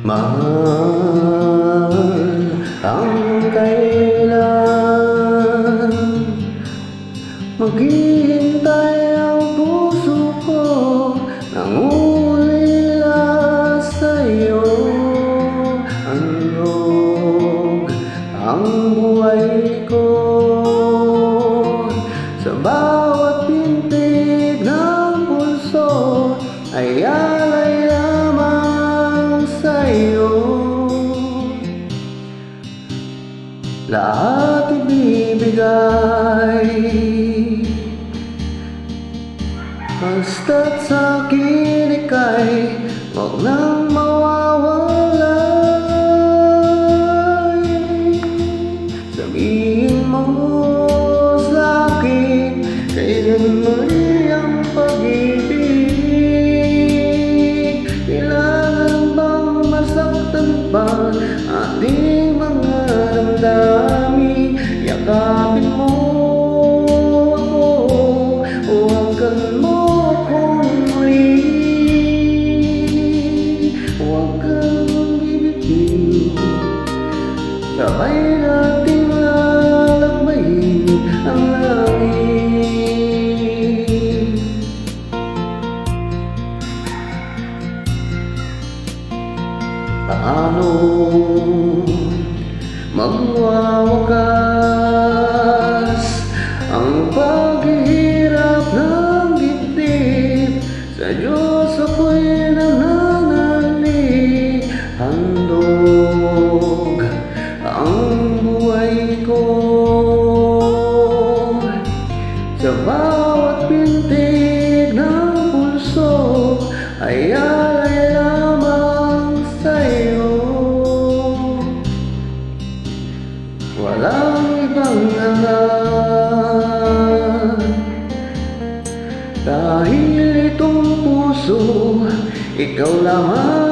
Mahal ang kailan maghihintay ang puso ko nang ulila sa'yo. Handog ang buhay ko sa bawat pintig ng puso ay alay lamang sa'yo. Lahat ibibigay basta't sa'kin ika'y huwag nang mawawalay. Sabihin mo sa'kin kailan muli ang pag-ibig. Kailangan bang masaktan pa ating mga damdamin? Yakapin mo ako o hanggang mo akong muli. Huwag kang bibitiw, sabay nating lalakbayin ang langit. Paano magwawakas ang paghihirap ng dibdib? Sa Diyos ako'y nananalig. Handog ang buhay ko sa bawat pintig ng pulso ay alay lamang sa'yo. Walang ibang hangat dahil itong puso ikaw lamang